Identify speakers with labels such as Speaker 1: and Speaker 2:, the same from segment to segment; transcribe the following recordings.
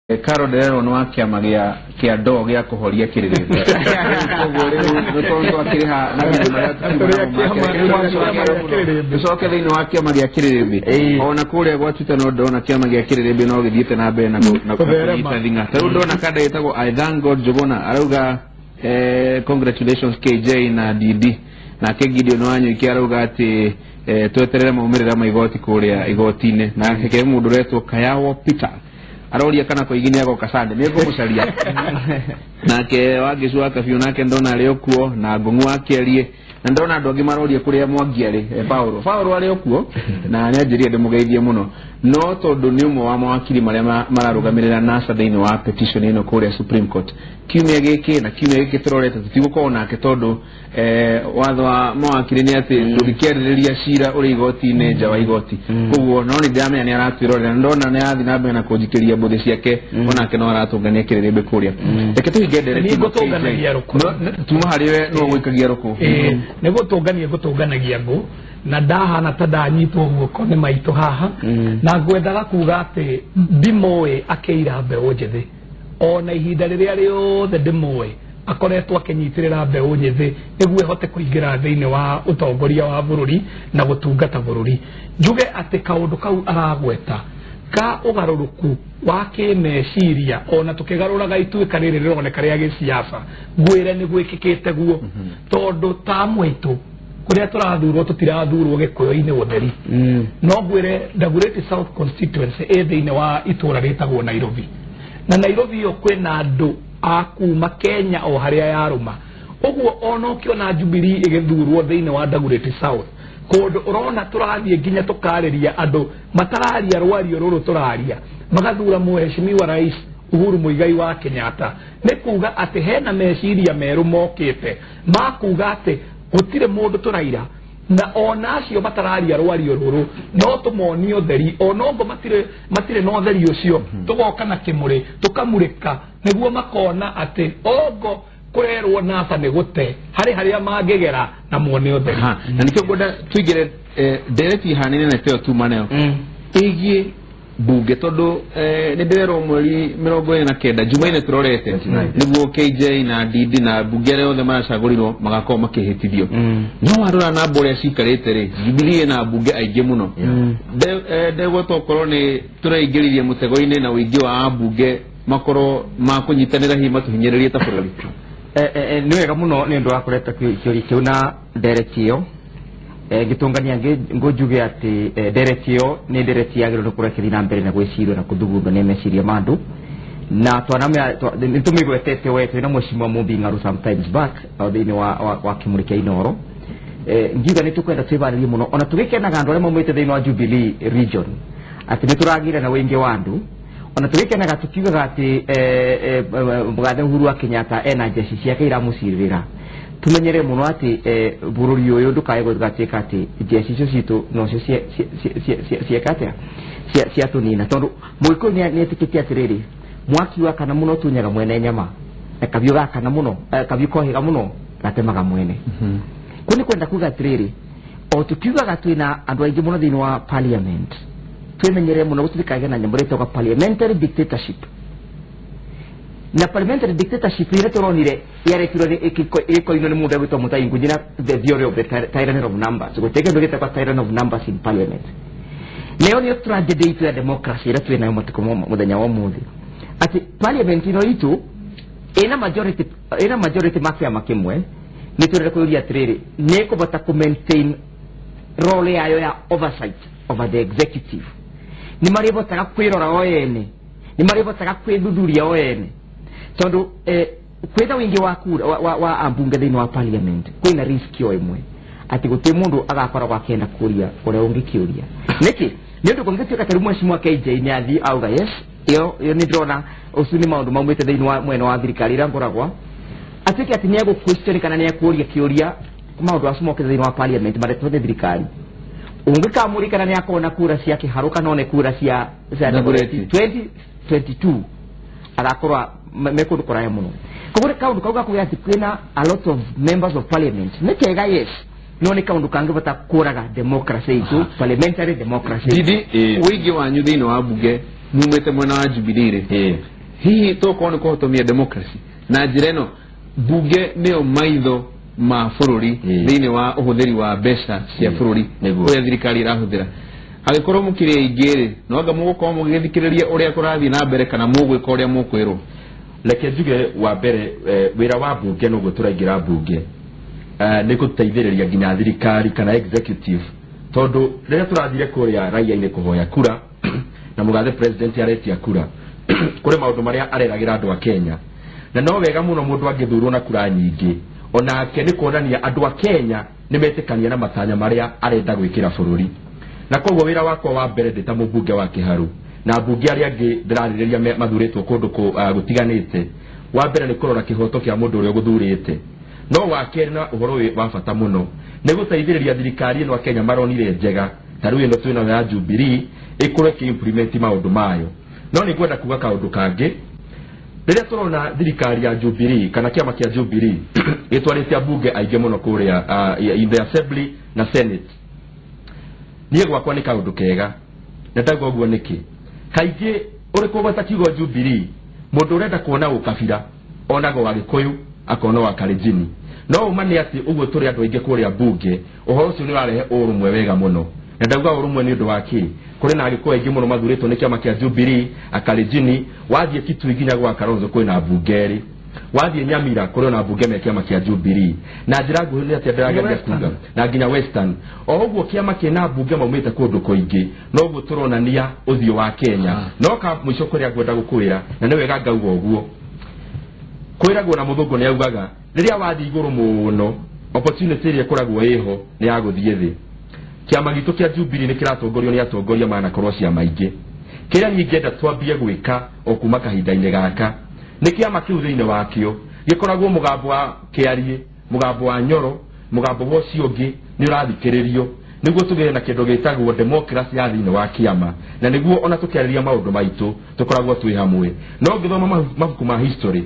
Speaker 1: Karo derero no akia kia dog ya kuhoria Kiririmbi. Tusoke thini wa kiama gia Kiririmbi. Ona kuria gwa Twitter no ndona kiama gia Kiririmbi no githiite na mbere na kunyita thinga. Taru ndona kada yetagwo I thank God Jogona arauga congratulations KJ na DD. Na Gideon wanyu ikiarauga ati tweterere maumirira maigoti kuria igotine na heke mundu retwo Kayawo Peter aroria kana ko igini yako kasande nego mucaria nake wagicua kabiu nake ndona ari okuo na ngungu akierie na ndona andu angi maroria kuria mwangiari Paulo ari okuo na ni anjirie ndimugeithie muno no tondu ni umwe wa mawakili maria mararugamirira NASA thiini wa petition ino kuria Supreme Court kiumia giki na kiumia giki turorete tutigukorwo nake tondu watho wa mawakili ni ati ndungikiririria Ciira uri igoti-ini nja wa igoti koguo no ni ndamenya ni aratwirorera ndona ni athi na mbere na kunjikiria mbuthi ciake onake no aratungania Kiririmbi kuria reke tuigedere
Speaker 2: ni gutunganagia ruku
Speaker 1: tuma hariwe no gwikagia ruku
Speaker 2: ni gutunganagia ngu na ndahana ta ndanyitwo guoko ni maito haha na ngwendaga kuga ati ndimoe akeira mbeu njithi ona ihinda riria riothe ndimoe akoretwo akinyitirira mbeu njithi niguo ehote kuingira thiini wa utongoria wa bururi na gutungata bururi njuge ati kaundu kau aragweta ka ugaruruku wa kimeciria ona tukigaruraga ituika riri rironeka ria gisiasa ngwire ni gwikikite guo tondu tamwitu kuria turathurwo tutirathurwo gikuyo-ini utheri no ngwire Dagoretti South constituency thiini wa itura ritagwo Nairobi na Nairobi yo kwina andu akuma Kenya o haria yaruma uguo ona ukiona Jubilee igithurwo thiini wa Dagoretti South kodo urona turathie nginya tukariria andu matararia rwario ruru turaria magathura muheshimiwa rais Uhuru Muigai wa Kenyatta ni kuga ati hena meciria meru mokite makuga ati gutire mundu turaira na ona acio matararia rwario ruru no tumonio theri onongo matire no theri ucio tugoka na kimuri tukamurika niguo makona ati ogo kurerwo NASA ni gute haria mangegera na muonio theri
Speaker 1: na nikio ngoda tuigire dereti hanene na teo tumaneo igie bunge tondu ni ndero mweri 29 Jumaine turorete niguo KJ na DD na bunge reo the maracagurirwo magakorwo makihitithio no warora na mbore cikarite ri Jubilee na bunge aingĩ muno ndegwo tokorwo ni turaingĩririe mutego-ini na uingi wa bunge makorwo makunyitanira hi matuhinyiririe ta bururi
Speaker 3: ni wega muno ni ndu akoreta kiuri kiu na directio gitungania ngojuge ati directio ni directio yagirwo kurekeria na mbere na gwicirwo na kuthugunda ni meciria mandu na twanamya nitumigwetete wetu na mheshimiwa Mumbi Ngaru sometimes back thiini wa kimuri kia Inooro ngiuga ni tukwenda twibaririe muno ona tugikenaga andu aria maumite thiini wa Jubilee region ati nituragire na wingi wa andu ona tugikenaga tukiugaga ati Mugathe Uhuru wa Kenyatta ena jeshi ciake iramucirira tumenyere muno ati bururi uyu ndukaye gutgatika ati jeshi icio citu no cio ciekate cia tunina tondu muiko ni etikitia atiriri mwaki wa kana muno tunyaga mwene nyama kabiu ga kana muno kabiu kohiga muno gatemaga mwene kuni kwenda kuga atiriri o tukiugaga twina andu aingi muno thiini wa parliament twemenyere muno gutirikage na nyambo retwa parliamentary dictatorship na parliamentary dictatorship ile turonire yaretirwo ikoino ni mundu gwitwa Mutai Ngujira the theory of the tyranny of numbers guteke ndo gitwa tyranny of numbers in parliament leo ni tragedy ya democracy ile twina matuko muthenya wa muthi ati parliament ino itu ina majority makia makimwe ni turere kuria atiriri ni kubata ku maintain role yayo ya oversight over the executive ni maribota kwirora oyene ni maribota kwithuthuria oyene tondu kwetha wingi wa kura wa ambunge thiini wa parliament kwina risk yo imwe ati guti mundu agakorwo akenda kuria uria ungikiuria niki ni ndu kongituka tari mheshimiwa KJ ni athi auga yes yo ni ndrona usuni maundu maumite thiini wa mwena wa thirikari ira ngoragwa atiki ati ni ego question kana ni akuria kiuria maundu acumoke thiini wa parliament maretwo thirikari ungikamuri kana ni akona kura cia kiharuka none kura cia Dagoretti 2022 agakorwa mekundu kuraya muno kugure kaundu kauga kuya ati kwina a lot of members of parliament nekega yes no ni kaundu kangivota kuraga democracy itu parliamentary democracy
Speaker 1: didi wingi wanyu thiini wa bunge mumete mwena wa Jubilee hihi tokone ko to democracy na jireno bunge neo maitho ma bururi thini wa uhuthiri wa mbeca cia bururi uria thirikari irahuthira agikorwo mukire ingiri no anga mugukorwo mugithikiriria uria kurathi na mbere kana mugwika uria mukwirwo
Speaker 4: leke njuge wa mbere wira wa bunge no guturaingira bunge ni guteithiriria nginya thirikari kana executive tondu riria turathire kuria raia-ini kuhoya kura na mugathe president aretia kura kuri maundu maria areragira andu a Kenya na no wega muno mundu angithurwo na kura nyingi onake ni kuonania andu a Kenya ni metikania na matanya maria arenda gwikira bururi na koguo wira wakwa wa mbere ndita mubunge wa Kiharu na bunge aria angi ndirariria mathuritwo kundu gutiganite wa mbere ni kurora kihoto kia mundu uria guthurite no wakeri na uhoro wa bata muno ni guteithiriria thirikari ino Kenya maronire njega taru ino twina ya Jubilee ikore ki implement maundu mayo no ni kwenda kuga kaundu kangi riria turona thirikari ya Jubilee kana kiama kia Jubilee itwarite bunge aige muno kuria in the assembly na senate niye gwakwa ni kaundu kega na ndago guo niki kaige uri kubata kigo Jubilee mundu urenda kuona ukabira onago wa Gikuyu akona wa Kalenjin no umane ati uguo turi andu ainge kuria bunge uhoro ucio ni warehe urumwe wega muno na ndaguga urumwe ni undu waki kuri na Gikuyu ainge muno mathuritwo ni kiama kia Jubilee akalenjini wathie kitu iginya gwa Kalonzo kwina bungeri wathie Nyamira kuri na bunge me kiama kia Jubilee na njira nguhiri ati ndirageria kuga na nginya Western o uguo kiama kina bunge maumite kundu kuingi no uguo turonania uthio wa Kenya no ka mwisho kuria gwenda gukwira na ni wega ngauga uguo kwiragwo na muthungu ni augaga riria wathi iguru muno opportunity ria kuragwo iho ni yaguthie thi kiama gitu kia Jubilee ni kiratongorio ni atongoria mana korwo cia maingi kiria ngenda twambie gwika okuma kahinda-ini gaka ni kiama kiu thiine wakio gikoragwo mugambo wa kiarie mugambo wa Nyoro mugambo wo ciongi ni urathikiririo niguo tugire na kindu gitagwo democracy ya thiine wa kiama na niguo ona tukiriria maundu maitu tukoragwo twi hamwe no ngithoma mabuku ma history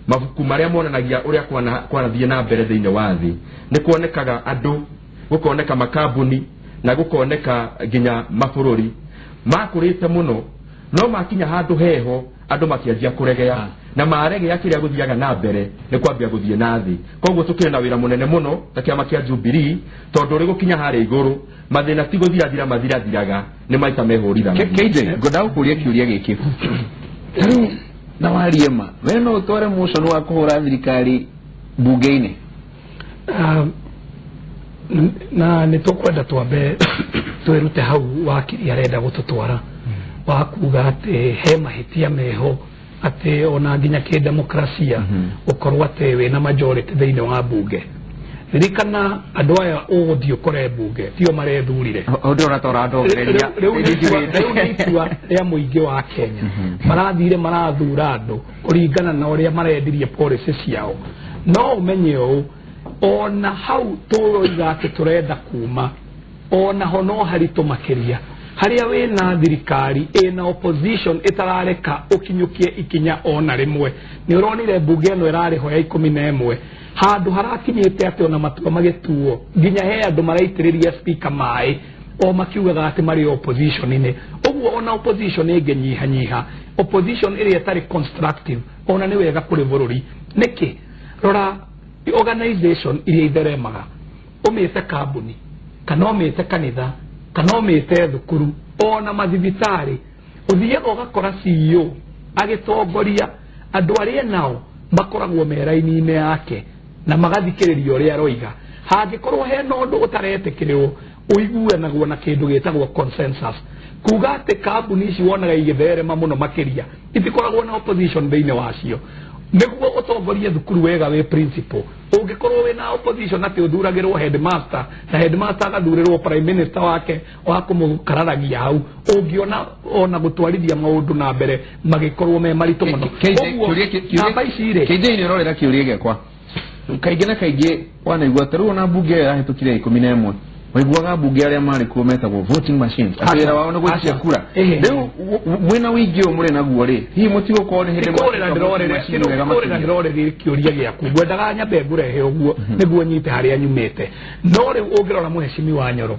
Speaker 4: mabuku maria monanagia uria kwanathie na mbere thiine wa thi ni kuonekaga andu gukoneka makambuni na gukoneka nginya mabururi makurite muno no makinya handu heho andu makianjia kuregea na maregea kiria guthiaga na mbere ni kwambia guthie na thi koguo tukire na wira munene muno ta kiama kia Jubilee tondu ri gukinya hare iguru mathina ti guthira mathiraga ni maita mehurira
Speaker 1: keije ngoda ukuria kiuria giki na wariema weno utore mucono wa kuhura thirikari bunge-ini
Speaker 2: na nitukwenda twambe twirute hau wakiri arenda gututwara wa kuga ati he mahitia meho ati ona nginya ki demokrasia ukorwo ati wina majority thiine wa bunge ririkana andu aya uguthio kore bunge tio marethurire
Speaker 3: undu uratora ndongereria
Speaker 2: riu ria muingi wa Kenya marathire marathura andu kuringana na uria marendirie policy ciao no umenye u ona hau turoiga ati turenda kuma ona hono haritu makiria haria wina thirikari ina opposition itarareka ukinyukie ikinya ona rimwe ni uronire bunge no irari hoya 11 handu harakinyite ati ona matua magituo nginya he andu maraitiriria speaker mai o makiugaga ati mari opposition ine uguo ona opposition ingenyiha opposition iri etari constructive ona ni wega kuri bururi niki rora organization iri itheremaga umite kambuni kana umite kanitha kana umite thukuru ona mathibitari uthiega ugakora CEO agitongoria andu aria nao makoragwo meraini-ine yake na magathikiririo ria roiga hangikorwo he nondu utaretikirwo uiguanagwo na kindu gitagwo consensus kuga ati kambuni ici wonaga igitherema muno makiria itikoragwo na opposition thiine wacio niguo utongoria thukuru wega we principal ungikorwo wina opposition ati uthuragirwo headmaster na headmaster agathurirwo prime minister wake wa kumukararagia hau ungiona ona gutwarithia maundu na mbere magikorwo me maritu muno namba ici ri
Speaker 1: keije ni rorera kiuria giakwa kaige na kaige wanaigua taru na bunge yahitukire 11 waiguaga bunge aria mari kuo metagwo voting machines atira wao gucia kura riu mwina wigi o muri naguo ri hi mutigo ko ni hinde
Speaker 2: korera ndirorere kiuria giaku ngwendaga nyambe ngurehe uguo niguo nyite haria nyumite no riu ungirora muheshimi wa Nyoro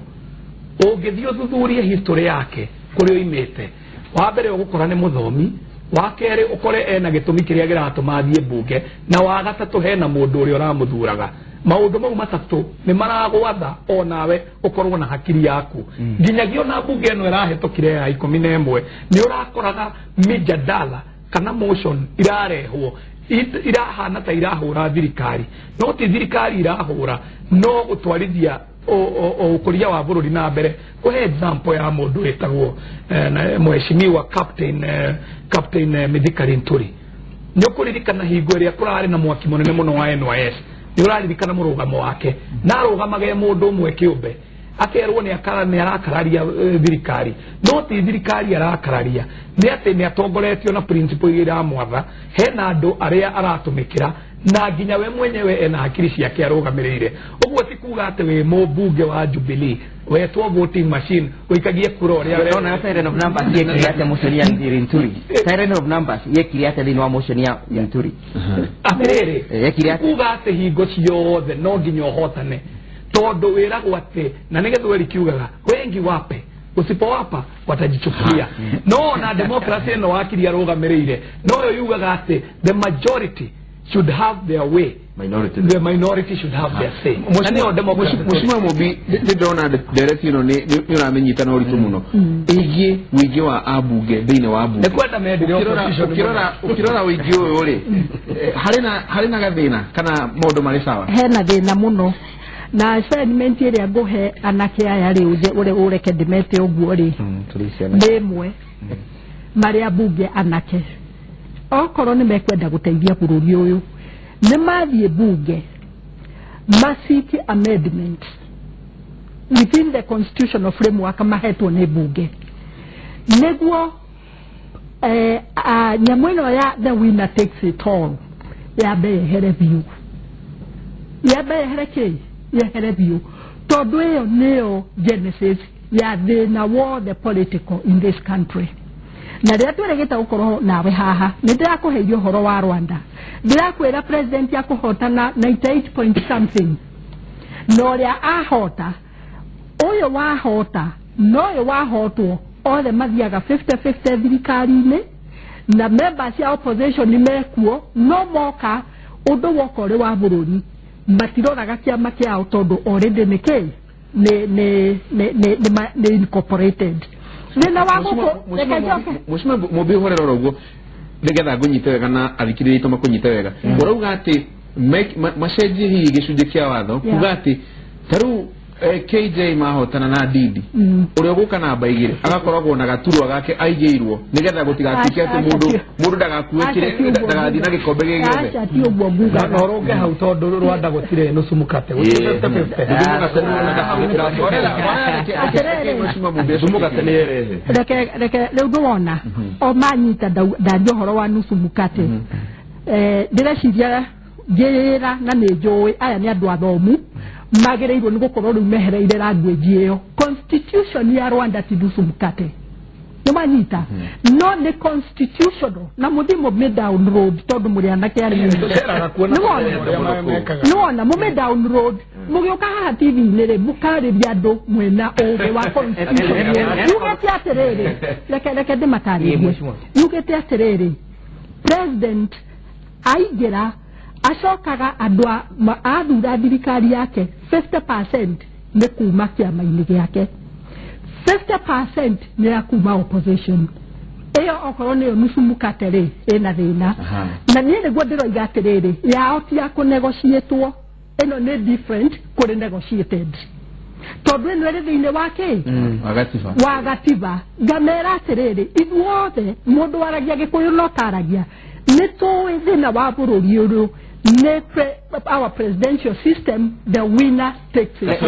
Speaker 2: ungithio thuthuria history yake kuri oimite wa mbere ugukora ni muthomi wakere ukore ena gitumi kiria giratuma thie mbunge na wa gatatu hena mundu uri uramuthuraga maundu mau matatu ni maragwatha onawe ukorwo na hakiri yaku nginyagio na mbunge eno irahetokire ya 11 ni urakoraga mijadala kana motion irarehwo irahana ta irahura thirikari no ti thirikari irahura no gutwarithia o kuria wa bururi na mbere kuhe example ya mundu etagwo mheshimiwa captain Mithikari Nturi nyokuririkana hingo iria kurari na mwaki munene muno wa NYS ni uraririkana murugamo wake na arugamage mundu umwe kiumbe akerwo ni arakararia thirikari no ti thirikari arakararia ni ati ni atongoretio na principle ira mwatha hena andu aria aratumikira na nginya we mwenyewe ena hakiri ciake arugamirire uguo ti kuga ati we mbunge wa Jubilee we to voting machine uikagie kura uria
Speaker 3: ona silent of numbers yekiriate motion ya Nturi silent of numbers yekiriate thini wa motion ya Nturi
Speaker 2: atiriri yekiriate kuga ati hingo ciothe no nginya hotane todo wiragwo ati na nigetha weri kiugaga wengi wape usipowapa watajichukulia no na democracy no wakiri arugamirire no yo yugaga ati the majority should have their way the minority should have their say
Speaker 1: mushima mobi ndona direct ni uramenyita no ritu muno igie wigi wa abuge thine wa abuge
Speaker 2: nekwenda mende
Speaker 1: ukirora wigi uyu ri harina gathina kana modo mari sawa
Speaker 5: hena thina muno na assignment iri nguhe anake aya ri uri ureke ndimete uguo ri ndimwe mari abuge anake okorwo ni mekwenda guteithia bururi uyu ni mathie bunge masiki amendment within the constitutional framework mahetwo ni bunge neguo nyamweno ya the winner takes it all ya be here view ya be here ki ya here view todo yo neo genesis ya thina war the political in this country na ria turegeta ukoro nawe haha ndira kuheithio horo wa Rwanda ndira kwira president ya kuhotana 98 point something no ria ahota oyo wahota no yo wahotwo othe mathiaga 50-50 thirikari-ini na members ya opposition ni mekuo no moka undu wokore wa bururi matiroraga kiama kiao tondu already niki ni incorporated nina waguko
Speaker 1: mushima mobi horero rogo ndegetha ngunyite wega na athikiriri to makunyite wega urauga ati macenjie hihi gicunjĩ kia watho kuga ati taru KJ mahotana na Didi uria guka na baigire agakoragwo na gaturwa gake aigeirwo nigetha gutigatuike ati mundu ndagakue kire ndagathi na gikombe giothe
Speaker 5: ati uguo mbuga
Speaker 2: no roge hau tondu Rwanda gutire nusu mukate gutire reke
Speaker 5: riu ndwona o manyita ndario horo wa nusu mukate ndireciria ngira na ni njui aya ni andu athomu magereirwo ni gukorwo riu mehereire language iyo constitution ya Rwanda ti nusu mukate numanyita no ni constitutional na muthimo mid down road tondu muri anake ari no mume down road mugioka haha TV ni ri mukariria andu mwena oge wa constitution yugete atiriri leke de matari yugete atiriri president aigira ashokaga andwa athura thirikari yake 50% ni kuma kiama-ini giake 50% ni ya kuma opposition iyo okorwo niyo nusu mukate ri ina thina na ni niguo ndiroiga atiriri yao ti ya kunegotiatwo ino ni different kuri negotiated tondu ino iri thiini wake wa gatiba ngamera atiriri ithuothe mundu waragia gikuyu no taragia ni tuwi thina wa bururi uyu our presidential system the winner takes it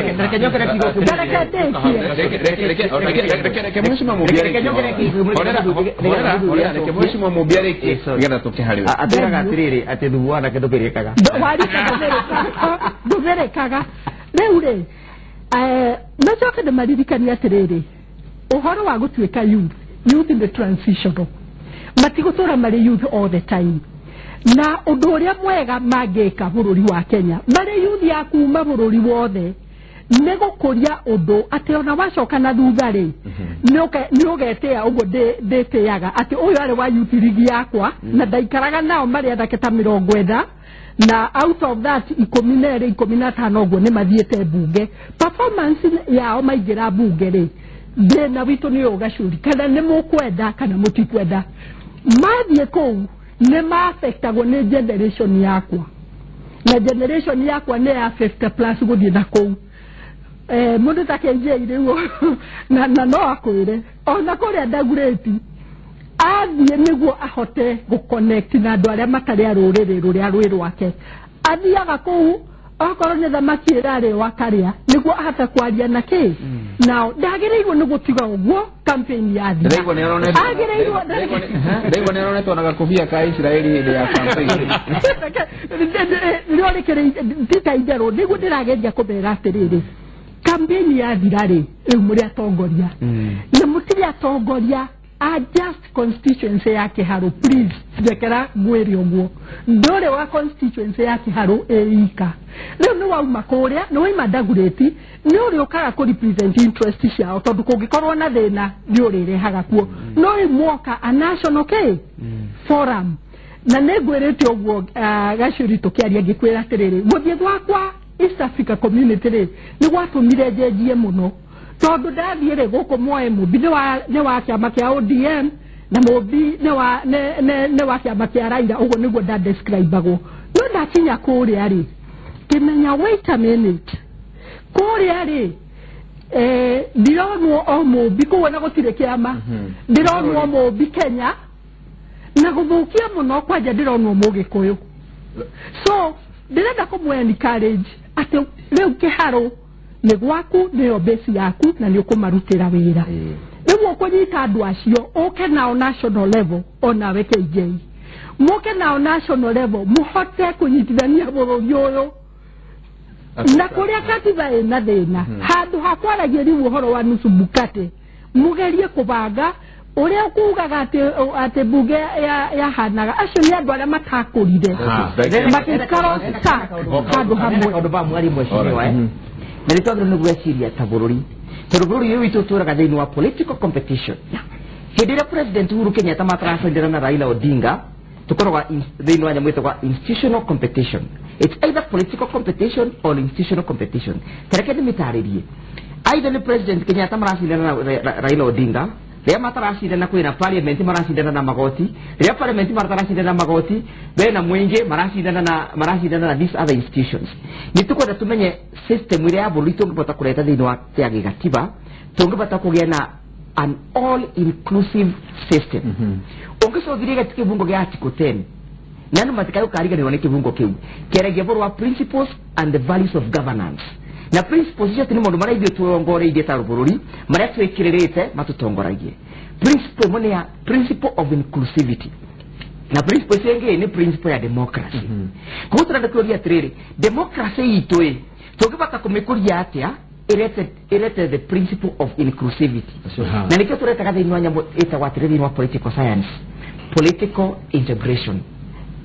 Speaker 1: mheshimiwa mubiariki ngenda tukihari
Speaker 3: atiraga atiriri ati thuwana kendo kirikaga
Speaker 5: ndugerekaga riu ri nacoka ndamaririkania atiriri uhoro wa gutuika youth in the transition matigutura mari youth all the time na undu uria mwega mangika bururi wa Kenya mari youth ya kuma bururi wothe nego kuria odo ate ona wacoka na thutha ri ni ugetea ugo de yaga ati uyu ari wa utiligi yakwa na ndaikaraga nao mari adaketa 40 na out of that 15 ugo ni mathiete bunge performance yao maigira bunge ri na witu ni ugacuri kana ni mukwenda kana mutikwenda mathie kou ni ma affectagwo ni generation yakwa na generation yakwa ni affect plus guthie na kou mundu takenje iriwo na no akwire ona kuria ndagureti athie niguo ahote go connect na andu aria matari aruriri ruria rwi rwake athiaga kou okorwo ni thamaki irari wakaria niguo ahata kwaria na ki now ndagireirwo ni gutiga uguo campaign ya thia
Speaker 1: ndego ne ronetwo na gakubia ka Israeli ile ya campaign
Speaker 5: ndio lekere tita idero niguo ndirageria kubera atiriri campaign ya thirari muri atongoria na mutiri atongoria a just constituency yake haro please dekera gweri ogwo ndore wa constituency yake haro eika leo no wa makoria no wa madagureti ni uri okaga ko represent interest ciao tondu kungikorwo na thina ni uri rehaga kuo no imwoka a national forum na negwerete ogwo gacuri tukiaria gikwira atiriri muthie gwakwa East Africa community ni gwatumire jejie muno tondu ndathiire guku moe mubi ne wa kiama kia ODM na mubi ne wa kiama kia Raila ugo niguo nda describe go no ndakinya kuria ri kimenya wait a minute kuria ri ndironwo o mubi kuona gutire kiama ndironwo mubi Kenya na guthukia muno kwanja ndironwo mugikuyu so ndirenda kumwe encourage ati riu kiharo ni gwaku ni base yaku na ni ukumarutira wira niwo kunyita andu acio oke nao national level ona weke ijei muke nao national level muhote kunyitithania bururi uyu na kuria katiba ina thina handu hakwaragia riu uhoro wa nusu bukate mugerie kubanga uria kugaga ati bunge ya hanaga acio ni andu aria matakurire matikaro sa handu hamwe
Speaker 3: andu ba mwari mweshimiwa na nitwagire no gweciria ta bururi tondu bururi uyu witu turaga thiini wa political competition hindi ria president Uhuru Kenyatta mataracindira na Raila Odinga tukoragwa thiini wa nyamwite kwa institutional competition. It's either political competition or institutional competition. Terekeni mitaririe either ni president Kenyatta maracindira na Raila Odinga ria mataracindana kwina parliament maracindana na magoti ria parliament mataracindana na magoti bena mwingi maracindana na these other institutions. Nitukwenda tumenye system ria ya buru tungibota kureta thiini wa ya gigatiba tungibota kugia na an all inclusive system. Ungisogiriga tikibungo gya article 10 nanu matikayo kariga ni kibungo kiu kerege borwa principles and the values of governance na principles ya tini mundu maraithio tuongore ide tarubururi maria twikirerete matutongoragie principle mone ya principle of inclusivity na principle senge ni principle ya democracy kutra da kuria trere democracy itwe tokibata kumekuria atia irete the principle of inclusivity na nikyo tureta kada inwanya eta watiriri wa political science political integration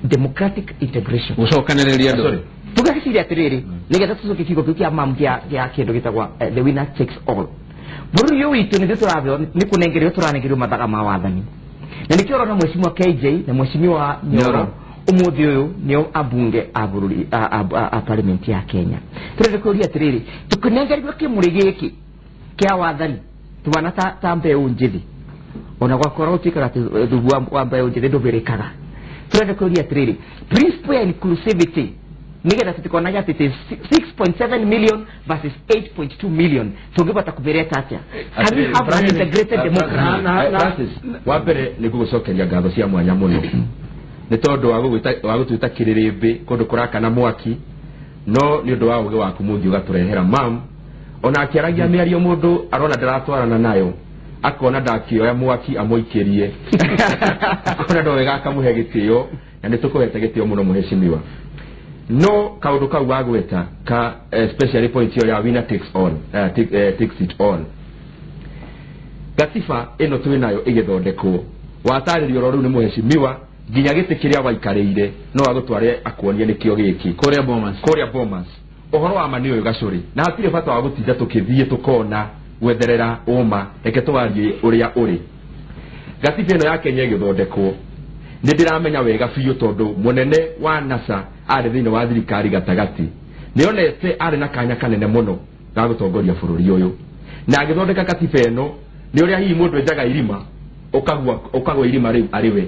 Speaker 3: democratic integration
Speaker 1: usokanereria ndo
Speaker 3: tugakisiria atiriri nigetha tucoke kigo kia mamkia ya kindu gitagwa the winner takes all buru yo itu ni turavyo ni kunengerio turanengerio mathaga ma wathani na nikyo rona mheshimiwa KJ na mheshimiwa Inooro umuthi uyu nio abunge a bururi a parliament ya Kenya turende kuria atiriri tukunengerio kimuri giki kia wathani tubana tambe unjithi ona gwakora utikara thubu wa mbaye unjithi ndubirikaga turende kuria atiriri principle ya inclusivity nigera tutikona ya 6.7 million versus 8.2 million tungibata kubereta atia can we have an integrated democracy
Speaker 4: wabere nigugucokeria ngatho cia mwanya muno ni tondu wa gutuita Kiririmbi kundu kurakana mwaki no ni undu wa uge waku muthi ugaturehera mam ona akiaragia miario mundu arona ndaratwarana nayo akona ndakioya mwaki amoikirie akona ndo wega akamuhe gitio na nitukuhete gitio muno muheshimiwa no kaundu kau wagweta ka especially point yo ya winner takes all takes it all gatifa eno twinayo igithondekwo wataririo roru ni muheshimiwa nginya gite kiria waikareire no agutware akuonia nikio giki
Speaker 1: Korea Bomas
Speaker 4: ohoro wa mani uyu gacuri na hatire bata wa gutinda tukithie tukona gwetherera uma reke twarie uria uri gatiba ino ya Kenya githondekwo ni ndiramenya wega biu tondu munene wa NASA ari thiini wa thirikari gatagati nionete ari na kanya kanene muno ga gutongoria bururi uyu na agithondeka katiba ino ni uria hihi mundu enjaga irima ukagwa irima riu ariwe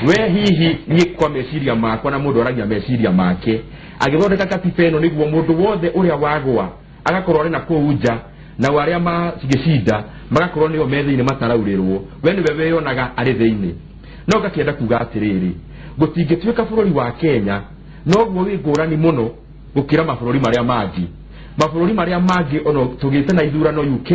Speaker 4: we hihi ni kwa meciria makwa na mundu aragia meciria make agithondeka katiba ino niguo mundu wothe uria wagwa agakorwo ari na kuunja na waria macigicinda magakorwo nio methiini mataraurirwo we ni wewe yonaga ari thiini no gakienda kuga atiriri gutingituika bururi wa Kenya no guo wi ngurani muno gukira mabũrũri maria mangi ono tugite na ithurano UK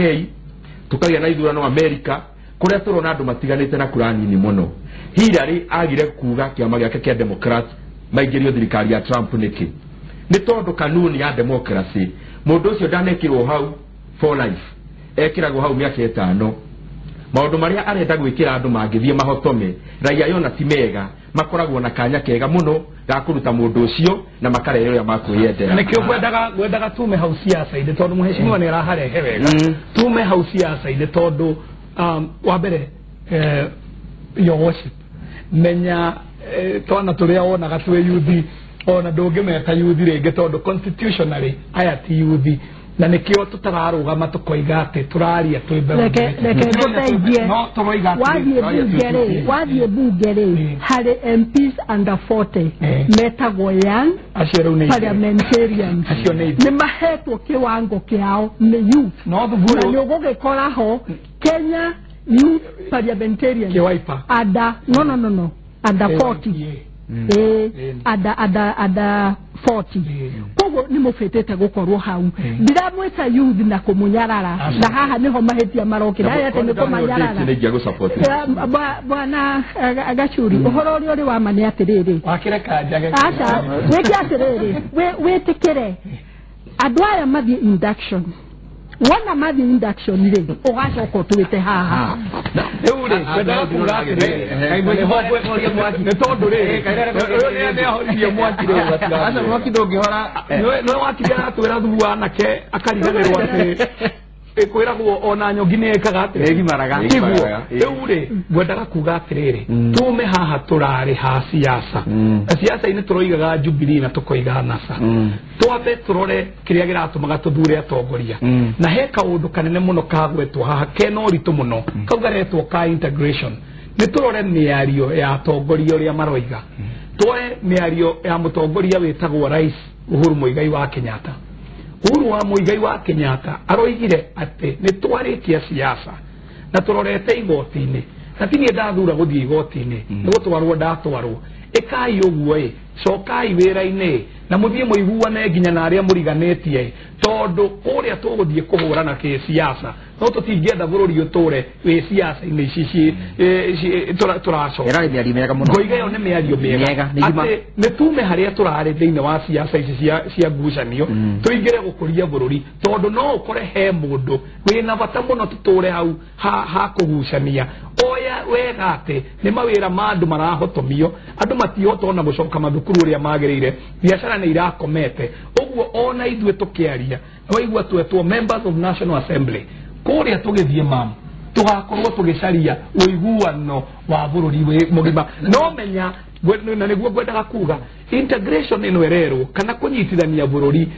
Speaker 4: tukagia na ithurano America kuria turona andu matiganite na kurani ni muno Hillary agire kuga kiama giake kia Democrat maigirio thirikari ya Trump niki ni tondu kanuni ya democracy mundu ucio ndanekirwo hau for life ekiragwo hau miaka 5 maundu maria arenda gwikira andu mangithie mahotome raia yona ti mega makoragwo na kanya kega muno ga kuruta mundu ucio na makarero ya makwiyendera
Speaker 2: nikio gwendaga tume hau siasa ide tondu muheshimiwa ni araharehe wega tume hau siasa ide tondu wa mbere your worship menya twana turia onaga twe yuthi ona ndungimeta yuthi ringi tondu constitutionally aya ti yuthi na nikio tutararugama tukoiga ati turaria twimbe
Speaker 5: leke guteithie
Speaker 2: no turoiga
Speaker 5: wathie bungere hari MPs under 40 metagwo young parliamentarians ni mahetwo kiwango kiao ni youth
Speaker 2: no thuguru
Speaker 5: ni ugugikora ho Kenya youth parliamentarians
Speaker 2: kiwaipa
Speaker 5: ada no ada 40 ada 40 kogo ni mufetete gukorwo hau ndiramwita youth na kumunyarara na haha niho mahetia marokira yate ni kumanyarara bwana agachuri uhoro uri wa mani atiriri
Speaker 2: wakire kajage
Speaker 5: acha weki atiriri we tikire adwaya mathi induction wana mathi induction ile ugacoka tuwite haha
Speaker 2: eure kwenda kuragire kaimwe hobwe mwaki netondu ri ne horie mwaki ri
Speaker 1: asa mwaki ndongihora
Speaker 2: no wakira twira thuwa nake akariganirwo ati ekwiragwo ona nyongi ne kagate
Speaker 3: egimaraga
Speaker 2: eure gwendaga kuga atiriri tume haha turari ha siasa siasa ine turoigaga Jubilee na tukoiga NASA twabe turore kiria giratumaga tuthure atongoria na he kaundu kanene muno kagwetwo haha keno ritu muno kaugaretwo ka integration ni turore miario ya atongoria uria maroiga twoe miario ya mutongoria wetagwo Rais Uhuru Muigai wa Kenyatta Uhuru wa Muigai wa Kenyatta aroigire ati ni twarikia siasa na turorete igoti-ini na tini ndathura guthie igoti-ini ni gutwarwo ndatwarwo ikai uguo cokai wira-ini na muthie muiguane nginya na aria muriganetie tondu kuria tuguthie kuhurana ki siasa no tutingienda bururi uture wi siasa ini ici turaco
Speaker 3: era ni arimega muno
Speaker 2: ngoiga yo ni miario mega ati ni tume haria turari thiini wa siasa ici cia ngucanio tuingire gukuria bururi tondu no ukore he mundu wina bata muno tuture hau ha kugucania oya wega ati ni mawira ma andu marahotomio andu matihotona gucoka mathukuru uria magirire biashara ni irakomete uguo ona ithue tukiaria waigua twetwo members of National Assembly kuria tugithie mam tugakorwo tugicaria uiguano wa bururi we mugima no menya na niguo gwendaga kuga integration ino erero kana kunyitithania bururi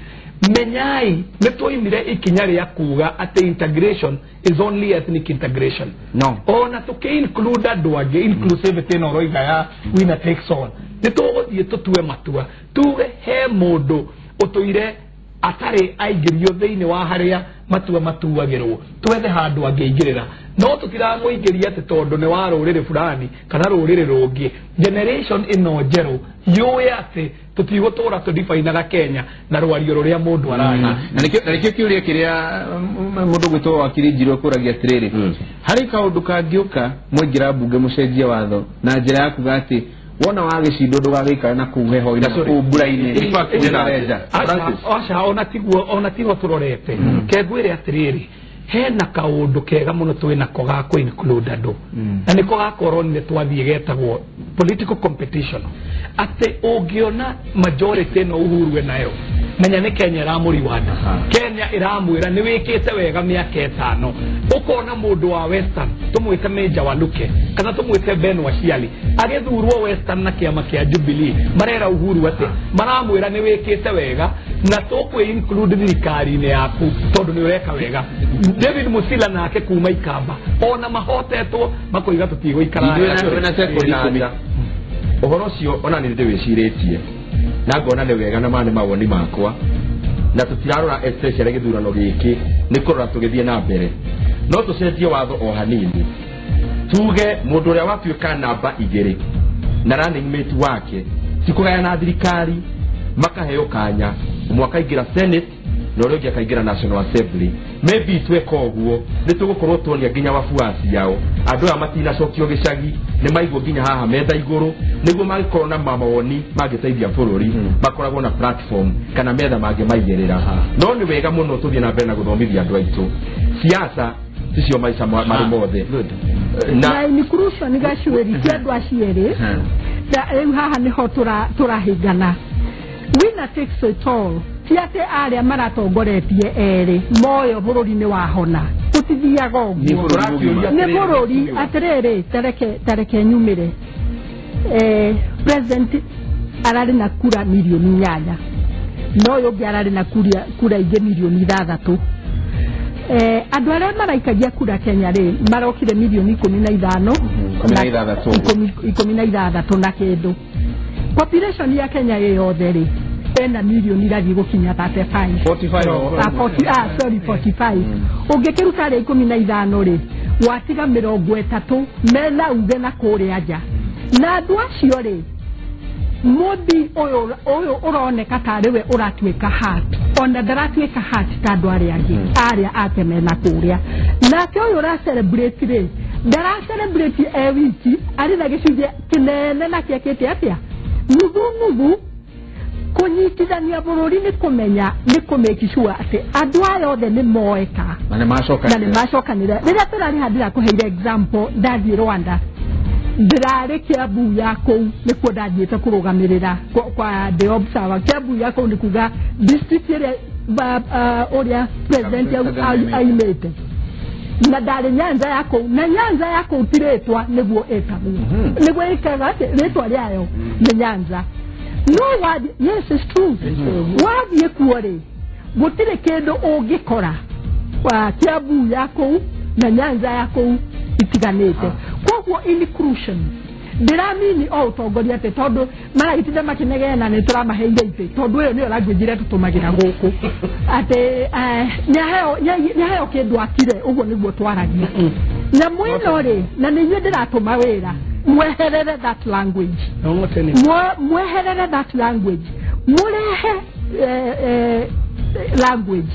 Speaker 2: menyai nitwoimire ikinya ria kuga ati integration is only ethnic integration
Speaker 3: no
Speaker 2: ona tuke include adwage inclusivity no roiga ya winner takes all nitwogothie tutue matua tuge he mundu utuire atari aigirio thiini wa haria matua matuagirwo twethe handu angeingirira no tutiramuingiria ati tondu ni wa rurire fulani kana rurire rungi generation ino njeru yuwe ati tutigotura tudifainaga Kenya na rwario ruria mundu arari
Speaker 1: na nikio kiuria kiria mundu gwitwo wakiri njiro kuragia atiriri hari kaundu kangiuka mwingira bunge mucenjia watho na njira ya kuga ati wona wagicindo ndugagikara na kuheho ina kubura-ini
Speaker 2: aca ona tigwo turorete kengwire atiriri hena kaundu kega muno twina ko ga ku include andu na niko gakorwo ni twathie getagwo political competition ati ungiona majority no Uhuru nayo menya nĩ Kenya ĩramũri wanda Kenya ĩramwĩra nĩ wĩkĩte wega mĩaka 5 ũkona mũndũ wa Western tũmwĩte Meja Waluke kana tũmwĩte Ben Waciali agĩthurwo Western na kĩama kĩa Jubilee marera Uhuru atĩ maramwĩra nĩ wĩkĩte wega na tũkwĩ include thirikari-inĩ yaku tondũ nĩ ũreka wega David Musila nake kuma Ikamba ona mahotetwo makoiga tũtigũikara
Speaker 4: ũhoro ũcio ona nĩ ndĩwĩcirĩtie na ngona nĩ wega na mane mawoni makwa na tũtirarora especially gĩthurano gĩkĩ nĩ kũrora tũgĩthiĩ na mbere no tũcenjie watho o hanini tuge mũndũ ũrĩa watuĩka namba 2 na running mate wake tikũgayana thirikari makaheo kanya mwaka ingĩra Senate na ũrĩa ũngĩ akaingĩra National Assembly maybe tweka ũguo nĩ tũgũkorwo tuonia nginya wafuasi yao andũ aya matinacokio gĩcagi nĩ maigwo nginya haha metha igũrũ nĩguo magĩkorwo na mawoni mangĩteithia bũrũri makoragwo na platform kana metha mangĩmaigĩrĩra no nĩ wega mũno tũthiĩ na mbere na gũthomithia andũ aitũ siasa ticio maica marĩ mothe
Speaker 5: na inclusion ni gacweri cia andũ aciere da haha niho turahingana winner takes it all tiate aria maratongoretie ere moyo bururi-inĩ wahona utithiaga ũguo nĩ bururi atirĩrĩ tareke nyumire president ararĩ na kura milioni 8 no yo ararĩ na kura ingĩ milioni 6 andũ arĩa maraikagia kura Kenya rĩ marokire milioni 15 16 na kĩndũ population ya Kenya yothe rĩ ena milioni irathi gukinya 45 ungikiruta ri 15 ri watiga 30 mena uge na kuria nja na andu acio ri modi oyo uroneka tariwe uratuika hat ona ndaratuika hat ta andu aria ateme na kuria nake oyo ra celebrate ri ndara celebrate wiki ari na gicunjĩ kinene na kiekete atia nuthu kunyitithania bururi ni kumenya ni kumeki sure ati andu aya othe ni moeka
Speaker 1: na ni macokanire rĩrĩa turari handira kuheire example ndathi Rwanda ndirari Kiambu yako nikuo ndathiĩte kurugamirira kwa the observer Kiambu yako ni kuga district ĩrĩa ũrĩa president aimĩte na ndari Nyanza yako na Nyanza yako utiretwa niguo etagwo niguo ikaga retwa rĩayo ni Nyanza. No word, yes, it's true. Word yekuore. Gutire kendo ungikora. Kwa Kiambu yako na Nyanza yako itiganete. Kwa inclusion. Ndiramini utongoria ate tondu maragitinde makinegena ni turamaheire ite tondu iyo niyo language ire tutumagira guku ate nyaheo kindu akire uguo niguo twaragia na mwino ri na ninyu ndiratuma wira mweherere that language mweherere that language murehe language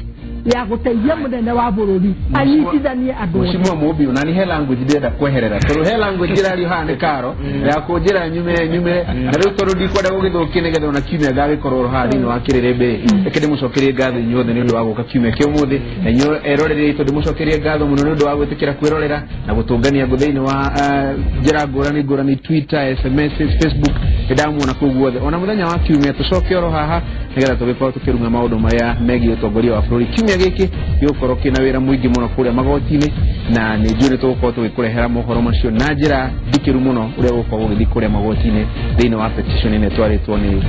Speaker 1: ya guteithia munene wa bururi anyitithanie andu mushimwa mubi unani he language ndenda kweherera toro he language irario hane karo ya kunjira nyume na riu toro ndikwenda gugithukia nigetha ona kiumia gagikorwo hali no Kiririmbi ekende mucokerie ngatho inyuothe ni ndu wa guka kiumia kia umuthi na inyo erorere ito ndimucokerie ngatho muno ni ndu wa gwitikira kwirorera na gutungania guthini wa njira ngurani Twitter SMS Facebook edamu na kuguothe ona muthenya wa kiumia tucoke oro haha nigetha tugikorwo tukirunga maundu maria megie utongoria wa bururi kiumia giki gĩgũkorwo kĩna wĩra mũingĩ mũno kũrĩa magoti-inĩ na nĩ njũĩ tũgũkorwo tũgĩkũrehera mohoro macio na njĩra ndikĩru mũno ũrĩa gũkorwo gũgĩthiĩ kũrĩa magoti-inĩ thĩinĩ wa petition ĩno twarĩtwo nĩ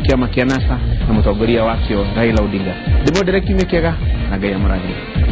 Speaker 1: kĩama kĩa NASA na mũtongoria wakĩo Raila Odinga. Ndĩmwendere kiumia kĩega na Ngai amũrathime.